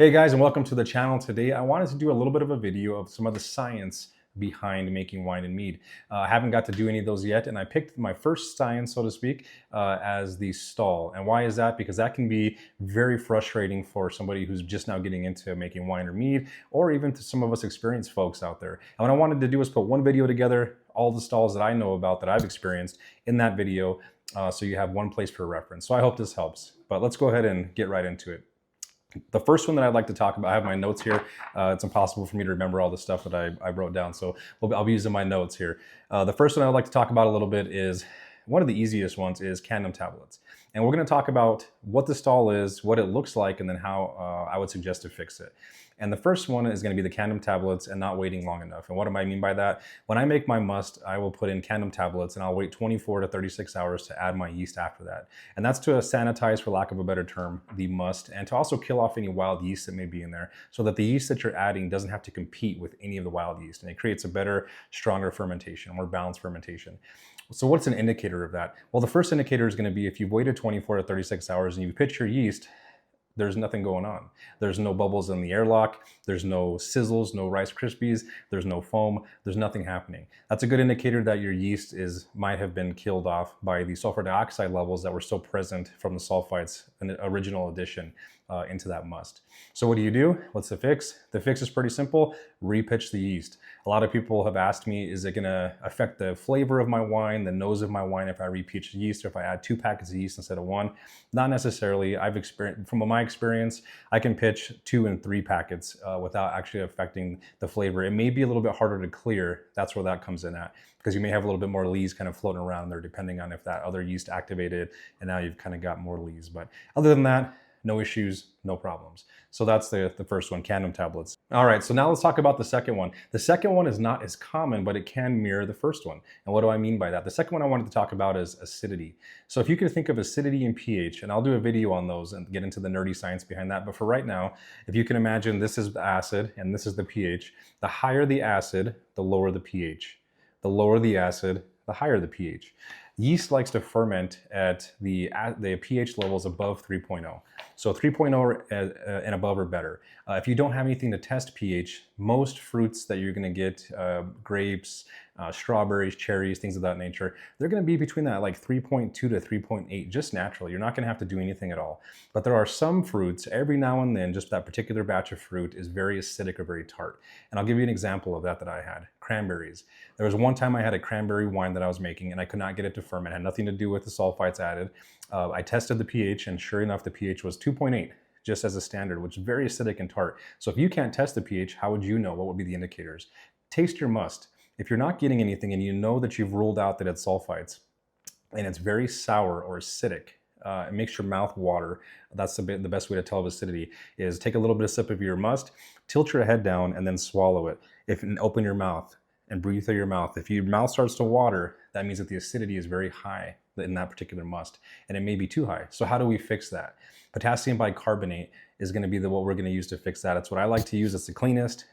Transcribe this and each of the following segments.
Hey guys, and welcome to the channel. Today I wanted to do a little bit of a video of some of the science behind making wine and mead. I haven't got to do any of those yet, and I picked my first science, so to speak, as the stall. And why is that? Because that can be very frustrating for somebody who's just now getting into making wine or mead, or even to some of us experienced folks out there. And what I wanted to do was put one video together, all the stalls that I know about that I've experienced in that video, so you have one place for reference. So I hope this helps, but let's go ahead and get right into it. The first one that I'd like to talk about, I have my notes here. It's impossible for me to remember all the stuff that I wrote down, so I'll be using my notes here. The first one I'd like to talk about a little bit is, one of the easiest ones is candom tablets. And we're going to talk about what the stall is, what it looks like, and then how I would suggest to fix it. And the first one is going to be the candom tablets and not waiting long enough. And what do I mean by that? When I make my must, I will put in candom tablets and I'll wait 24 to 36 hours to add my yeast after that. And that's to sanitize, for lack of a better term, the must, and to also kill off any wild yeast that may be in there, so that the yeast that you're adding doesn't have to compete with any of the wild yeast. And it creates a better, stronger fermentation, more balanced fermentation. So what's an indicator of that? Well, the first indicator is going to be if you've waited 24 to 36 hours and you pitch your yeast, there's nothing going on. There's no bubbles in the airlock. There's no sizzles, no Rice Krispies. There's no foam. There's nothing happening. That's a good indicator that your yeast might have been killed off by the sulfur dioxide levels that were still present from the sulfites in the original addition into that must. So what do? What's the fix? The fix is pretty simple. Repitch the yeast. A lot of people have asked me, is it going to affect the flavor of my wine, the nose of my wine, if I repitch the yeast, or if I add 2 packets of yeast instead of 1? Not necessarily. From my experience, I can pitch 2 and 3 packets without actually affecting the flavor. It may be a little bit harder to clear. That's where that comes in at, because you may have a little bit more lees kind of floating around there, depending on if that other yeast activated and now you've kind of got more lees. But other than that, no issues, no problems. So that's the first one, candom tablets. All right, so now let's talk about the second one. The second one is not as common, but it can mirror the first one. And what do I mean by that? The second one I wanted to talk about is acidity. So if you could think of acidity and pH, and I'll do a video on those and get into the nerdy science behind that. But for right now, if you can imagine, this is the acid and this is the pH. The higher the acid, the lower the pH. The lower the acid, the higher the pH. Yeast likes to ferment at the pH levels above 3.0. So 3.0 and above are better. If you don't have anything to test pH, most fruits that you're going to get, grapes, strawberries, cherries, things of that nature, they're going to be between that like 3.2 to 3.8 just naturally. You're not going to have to do anything at all. But there are some fruits, every now and then, just that particular batch of fruit is very acidic or very tart. And I'll give you an example of that I had. Cranberries. There was one time I had a cranberry wine that I was making and I could not get it to ferment. It had nothing to do with the sulfites added. I tested the pH, and sure enough, the pH was 2.8. just as a standard, which is very acidic and tart. So if you can't test the pH, how would you know? What would be the indicators? Taste your must. If you're not getting anything and you know that you've ruled out that it's sulfites and it's very sour or acidic, it makes your mouth water. That's the best way to tell of acidity is take a little bit of sip of your must, tilt your head down, and then swallow it. And open your mouth and breathe through your mouth. If your mouth starts to water, that means that the acidity is very high in that particular must, and it may be too high. So how do we fix that? Potassium bicarbonate is going to be what we're going to use to fix that. It's what I like to use. It's the cleanest.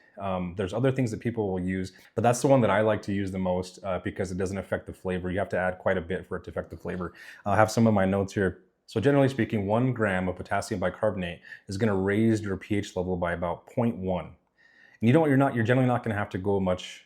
There's other things that people will use, but that's the one that I like to use the most because it doesn't affect the flavor. You have to add quite a bit for it to affect the flavor. I'll have some of my notes here. So generally speaking, 1 gram of potassium bicarbonate is going to raise your pH level by about 0.1. And you're generally not going to have to go much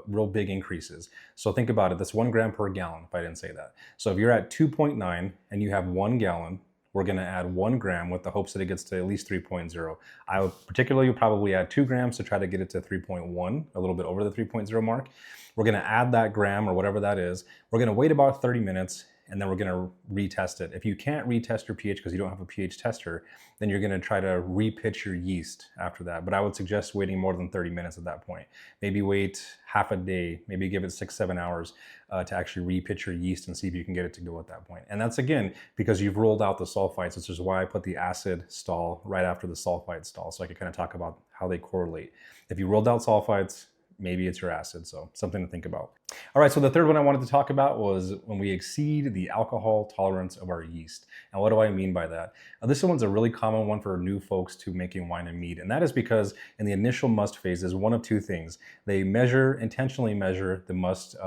real big increases. So think about it. That's 1 gram per gallon, if I didn't say that. So if you're at 2.9 and you have 1 gallon, we're going to add 1 gram with the hopes that it gets to at least 3.0. I would particularly probably add 2 grams to try to get it to 3.1, a little bit over the 3.0 mark. We're going to add that gram or whatever that is. We're going to wait about 30 minutes. And then we're going to retest it. If you can't retest your pH because you don't have a pH tester, then you're going to try to repitch your yeast after that. But I would suggest waiting more than 30 minutes at that point. Maybe wait half a day, maybe give it 6-7 hours to actually repitch your yeast and see if you can get it to go at that point. And that's, again, because you've ruled out the sulfites, which is why I put the acid stall right after the sulfite stall, so I can kind of talk about how they correlate. If you ruled out sulfites, maybe it's your acid, so something to think about. All right, so the third one I wanted to talk about was when we exceed the alcohol tolerance of our yeast. And what do I mean by that? This one's a really common one for new folks to making wine and mead, and that is because in the initial must phases, one of two things. They intentionally measure the must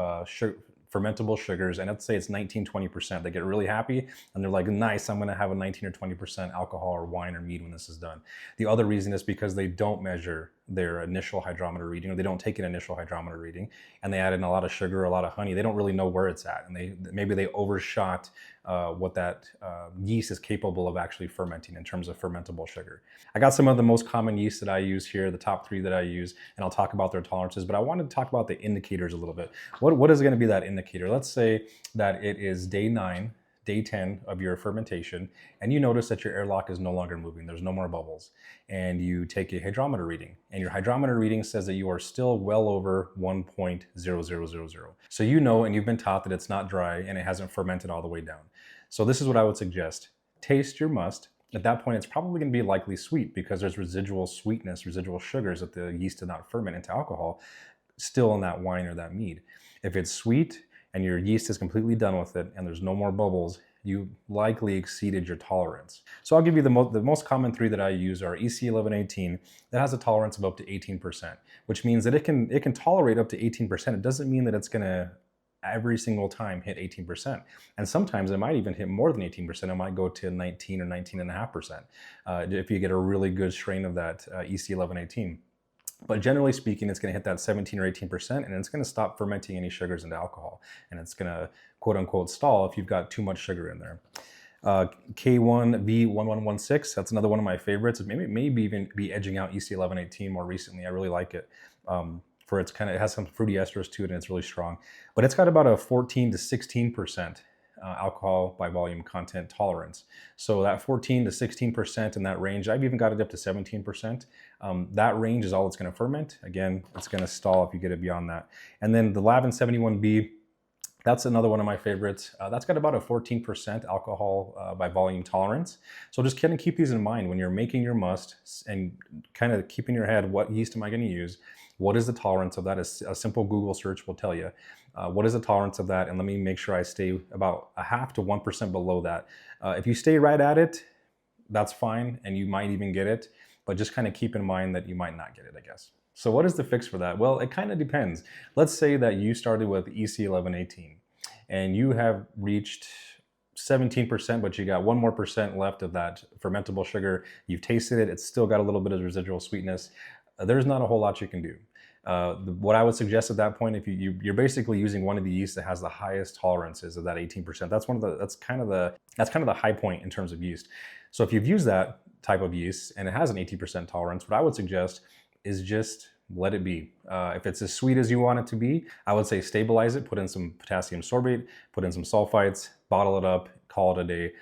fermentable sugars, and let's say it's 19, 20%. They get really happy and they're like, nice, I'm gonna have a 19 or 20% alcohol or wine or mead when this is done. The other reason is because they don't measure their initial hydrometer reading, or they don't take an initial hydrometer reading, and they add in a lot of sugar, a lot of honey. They don't really know where it's at, and maybe they overshot what that yeast is capable of actually fermenting in terms of fermentable sugar. I got some of the most common yeasts that I use here, the top 3 that I use, and I'll talk about their tolerances, but I wanted to talk about the indicators a little bit. What is going to be that indicator? Let's say that it is day 9, day 10 of your fermentation, and you notice that your airlock is no longer moving, there's no more bubbles, and you take a hydrometer reading, and your hydrometer reading says that you are still well over 1.0000. So you know, and you've been taught that it's not dry and it hasn't fermented all the way down. So this is what I would suggest. Taste your must. At that point, it's probably going to be likely sweet because there's residual sweetness, residual sugars that the yeast did not ferment into alcohol still in that wine or that mead. If it's sweet and your yeast is completely done with it and there's no more bubbles, you likely exceeded your tolerance. So I'll give you the most common 3 that I use are EC1118 that has a tolerance of up to 18%, which means that it can tolerate up to 18%. It doesn't mean that it's going to every single time hit 18%. And sometimes it might even hit more than 18%. It might go to 19 or 19.5% if you get a really good strain of that EC1118. But generally speaking, it's going to hit that 17 or 18%, and it's going to stop fermenting any sugars into alcohol. And it's going to, quote unquote, stall if you've got too much sugar in there. K1V1116, that's another one of my favorites. Maybe even be edging out EC1118 more recently. I really like it. It has some fruity esters to it, and it's really strong. But it's got about a 14 to 16% alcohol by volume content tolerance. So that 14 to 16% in that range, I've even got it up to 17%. That range is all it's going to ferment. Again, it's going to stall if you get it beyond that. And then the Lavin 71B, that's another one of my favorites. That's got about a 14% alcohol by volume tolerance. So just kind of keep these in mind when you're making your must and kind of keep in your head, what yeast am I going to use? What is the tolerance of that? A simple Google search will tell you. What is the tolerance of that? And let me make sure I stay about a half to 1% below that. If you stay right at it, that's fine, and you might even get it, but just kind of keep in mind that you might not get it, I guess. So what is the fix for that? Well, it kind of depends. Let's say that you started with EC1118 and you have reached 17%, but you got 1% more left of that fermentable sugar. You've tasted it. It's still got a little bit of residual sweetness. There's not a whole lot you can do. What I would suggest at that point, if you're basically using one of the yeasts that has the highest tolerances of that 18%, that's kind of the high point in terms of yeast. So if you've used that type of yeast and it has an 18% tolerance, what I would suggest is just let it be. If it's as sweet as you want it to be, I would say stabilize it, put in some potassium sorbate, put in some sulfites, bottle it up, call it a day,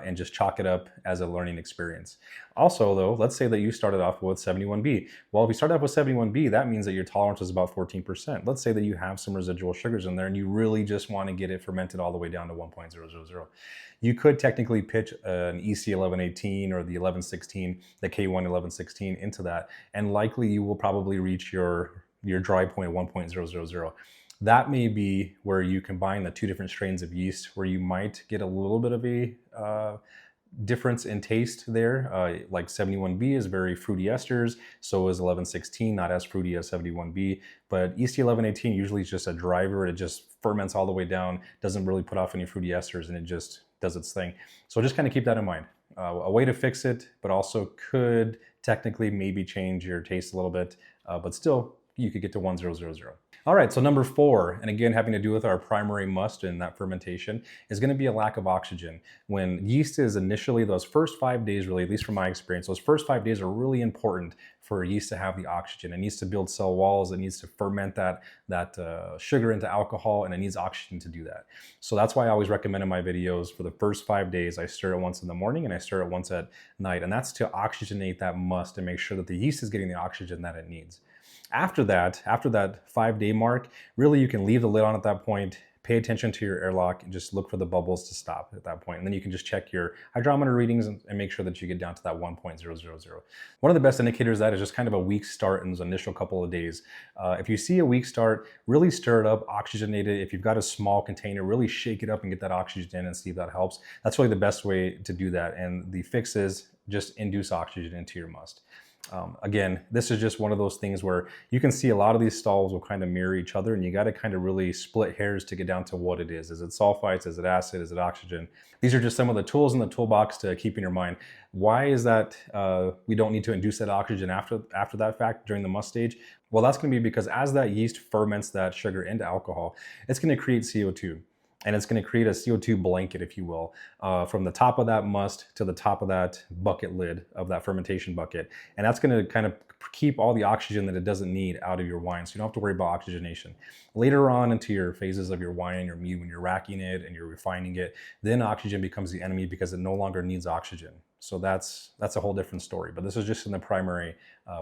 and just chalk it up as a learning experience. Also though, let's say that you started off with 71B. Well, if you start off with 71B, that means that your tolerance is about 14%. Let's say that you have some residual sugars in there and you really just want to get it fermented all the way down to 1.000. You could technically pitch an EC1118 or the 1116, the K11116 into that, and likely you will probably reach your dry point of 1.000. That may be where you combine the 2 different strains of yeast, where you might get a little bit of a difference in taste there. Like 71B is very fruity esters, so is 1116, not as fruity as 71B. But EC1118 usually is just a driver. It just ferments all the way down, doesn't really put off any fruity esters, and it just does its thing. So just kind of keep that in mind. A way to fix it, but also could technically maybe change your taste a little bit, but still you could get to 1.000. All right, so number 4, and again having to do with our primary must in that fermentation, is going to be a lack of oxygen. When yeast is initially, those first 5 days really, at least from my experience, those first 5 days are really important for yeast to have the oxygen. It needs to build cell walls, it needs to ferment that sugar into alcohol, and it needs oxygen to do that. So that's why I always recommend in my videos for the first 5 days, I stir it once in the morning and I stir it once at night, and that's to oxygenate that must and make sure that the yeast is getting the oxygen that it needs. After that 5-day mark, really you can leave the lid on at that point, pay attention to your airlock, and just look for the bubbles to stop at that point. And then you can just check your hydrometer readings and make sure that you get down to that 1.000. One of the best indicators of that is just kind of a weak start in those initial couple of days. If you see a weak start, really stir it up, oxygenate it. If you've got a small container, really shake it up and get that oxygen in and see if that helps. That's really the best way to do that. And the fix is just induce oxygen into your must. Again, this is just one of those things where you can see a lot of these stalls will kind of mirror each other, and you got to kind of really split hairs to get down to what it is. Is it sulfites? Is it acid? Is it oxygen? These are just some of the tools in the toolbox to keep in your mind. Why is that we don't need to induce that oxygen after that fact during the must stage? Well, that's going to be because as that yeast ferments that sugar into alcohol, it's going to create CO2. And it's going to create a CO2 blanket, if you will, from the top of that must to the top of that bucket lid of that fermentation bucket. And that's going to kind of keep all the oxygen that it doesn't need out of your wine. So you don't have to worry about oxygenation. Later on into your phases of your wine and your mead, when you're racking it and you're refining it, then oxygen becomes the enemy because it no longer needs oxygen. So that's a whole different story, but this is just in the primary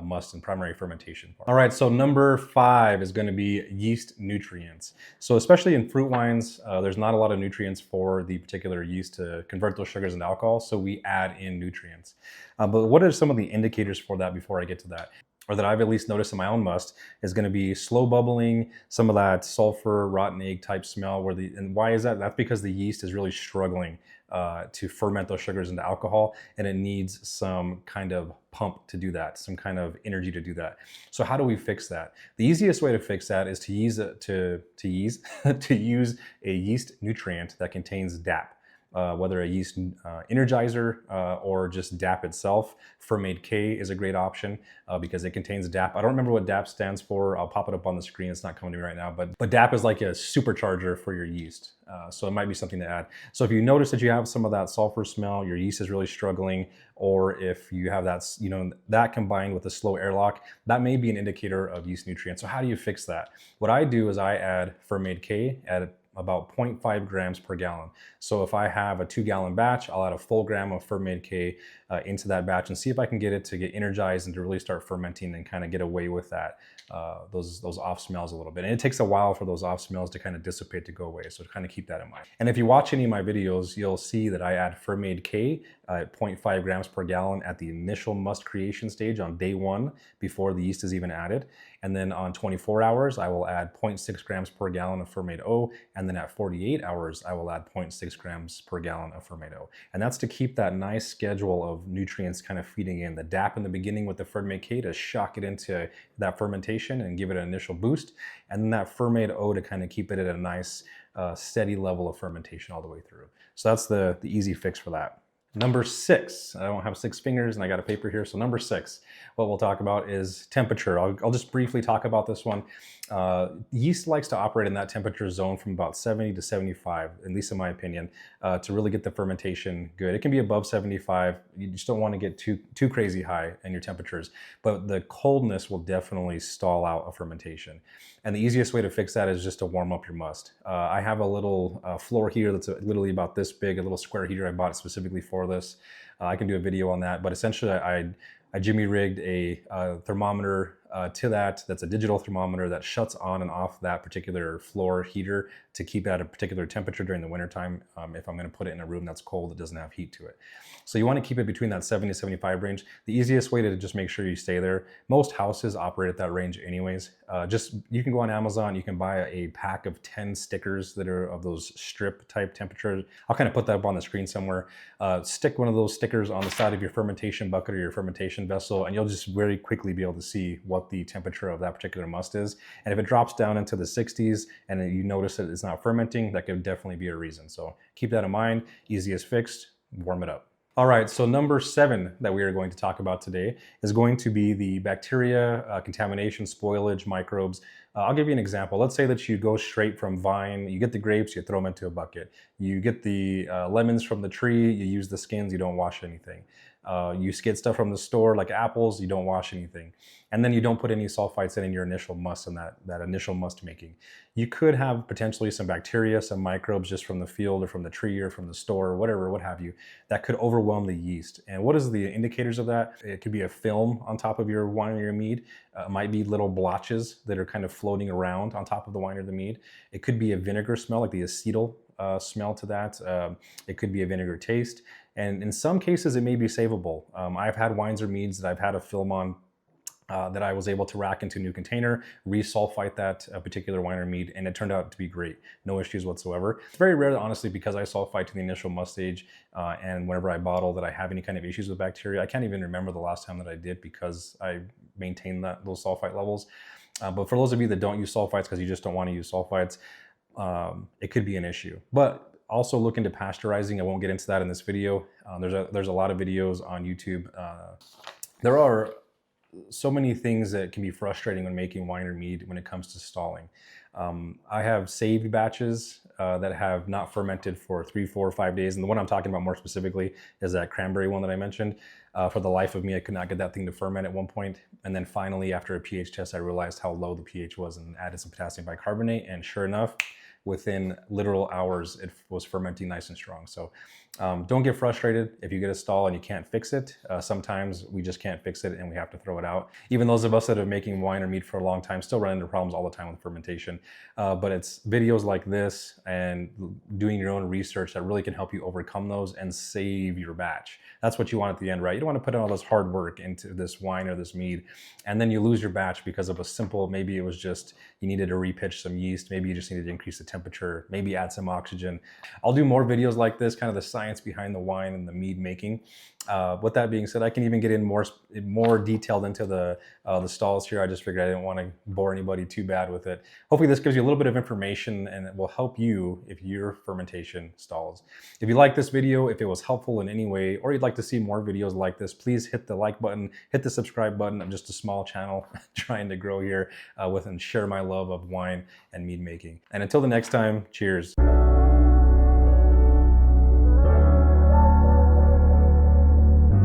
must and primary fermentation part. All right, so number 5 is going to be yeast nutrients. So especially in fruit wines, there's not a lot of nutrients for the particular yeast to convert those sugars into alcohol, so we add in nutrients. But what are some of the indicators for that before I get to that? Or that I've at least noticed in my own must is going to be slow bubbling, some of that sulfur, rotten egg type smell. And why is that? That's because the yeast is really struggling to ferment those sugars into alcohol, and it needs some kind of pump to do that, some kind of energy to do that. So how do we fix that? The easiest way to fix that is to use to use a yeast nutrient that contains DAP. Whether a yeast energizer or just DAP itself. Fermade K is a great option because it contains DAP. I don't remember what DAP stands for. I'll pop it up on the screen. It's not coming to me right now, but DAP is like a supercharger for your yeast. So it might be something to add. So if you notice that you have some of that sulfur smell, your yeast is really struggling, or if you have that, that combined with a slow airlock, that may be an indicator of yeast nutrients. So how do you fix that? What I do is I add Fermade K at about 0.5 grams per gallon. So if I have a 2-gallon batch, I'll add a full gram of Fermade K into that batch and see if I can get it to get energized and to really start fermenting and kind of get away with that, those off smells a little bit. And it takes a while for those off smells to kind of dissipate, to go away. So kind of keep that in mind. And if you watch any of my videos, you'll see that I add Fermade K at 0.5 grams per gallon at the initial must creation stage on day 1 before the yeast is even added. And then on 24 hours, I will add 0.6 grams per gallon of Fermade O. And then at 48 hours, I will add 0.6 grams per gallon of Fermade O. And that's to keep that nice schedule of nutrients kind of feeding in. The DAP in the beginning with the Fermade K to shock it into that fermentation and give it an initial boost. And then that Fermade O to kind of keep it at a nice steady level of fermentation all the way through. So that's the easy fix for that. Number 6, I don't have 6 fingers and I got a paper here. So number 6, what we'll talk about is temperature. I'll just briefly talk about this one. Yeast likes to operate in that temperature zone from about 70 to 75, at least in my opinion, to really get the fermentation good. It can be above 75. You just don't want to get too crazy high in your temperatures, but the coldness will definitely stall out a fermentation. And the easiest way to fix that is just to warm up your must. I have a little floor heater that's literally about this big, a little square heater. I bought it specifically for this. I can do a video on that, but essentially I jimmy rigged a thermometer to that. That's a digital thermometer that shuts on and off that particular floor heater to keep it at a particular temperature during the wintertime if I'm going to put it in a room that's cold that doesn't have heat to it. So you want to keep it between that 70 to 75 range. The easiest way to just make sure you stay there. Most houses operate at that range anyways. You can go on Amazon, you can buy a pack of 10 stickers that are of those strip type temperatures. I'll kind of put that up on the screen somewhere. Stick one of those stickers on the side of your fermentation bucket or your fermentation vessel, and you'll just very quickly be able to see what the temperature of that particular must is. And if it drops down into the 60s and you notice that it's not fermenting, that could definitely be a reason. So keep that in mind. Easiest fixed, warm it up. All right, so number 7 that we are going to talk about today is going to be the bacteria, contamination, spoilage, microbes. I'll give you an example. Let's say that you go straight from vine, you get the grapes, you throw them into a bucket. You get the lemons from the tree, you use the skins, you don't wash anything. You get stuff from the store like apples, you don't wash anything. And then you don't put any sulfites in your initial must in that initial must making. You could have potentially some bacteria, some microbes just from the field or from the tree or from the store or whatever, what have you, that could overwhelm the yeast. And what is the indicators of that? It could be a film on top of your wine or your mead. It might be little blotches that are kind of floating around on top of the wine or the mead. It could be a vinegar smell, like the acetyl smell to that. It could be a vinegar taste. And in some cases, it may be savable. I've had wines or meads that I've had a film on that I was able to rack into a new container, resulfite that particular wine or mead, and it turned out to be great. No issues whatsoever. It's very rare, honestly, because I sulfite to the initial must stage, and whenever I bottle, that I have any kind of issues with bacteria. I can't even remember the last time that I did because I maintained those sulfite levels. But for those of you that don't use sulfites because you just don't want to use sulfites, it could be an issue. But also look into pasteurizing. I won't get into that in this video. There's a lot of videos on YouTube. There are so many things that can be frustrating when making wine or mead when it comes to stalling. I have saved batches that have not fermented for 3, 4, 5 days. And the one I'm talking about more specifically is that cranberry one that I mentioned. For the life of me, I could not get that thing to ferment at one point. And then finally, after a pH test, I realized how low the pH was and added some potassium bicarbonate. And sure enough, within literal hours, it was fermenting nice and strong. So don't get frustrated if you get a stall and you can't fix it. Sometimes we just can't fix it and we have to throw it out. Even those of us that are making wine or mead for a long time still run into problems all the time with fermentation. But it's videos like this and doing your own research that really can help you overcome those and save your batch. That's what you want at the end, right? You don't want to put in all this hard work into this wine or this mead, and then you lose your batch because of a simple, maybe it was just you needed to repitch some yeast, maybe you just needed to increase the temperature, maybe add some oxygen. I'll do more videos like this, kind of the science behind the wine and the mead making. With that being said, I can even get in more detailed into the stalls here. I just figured I didn't want to bore anybody too bad with it. Hopefully this gives you a little bit of information and it will help you if your fermentation stalls. If you like this video, if it was helpful in any way, or you'd like to see more videos like this, please hit the like button, hit the subscribe button. I'm just a small channel trying to grow here and share my love of wine and mead making. And until the next time, cheers.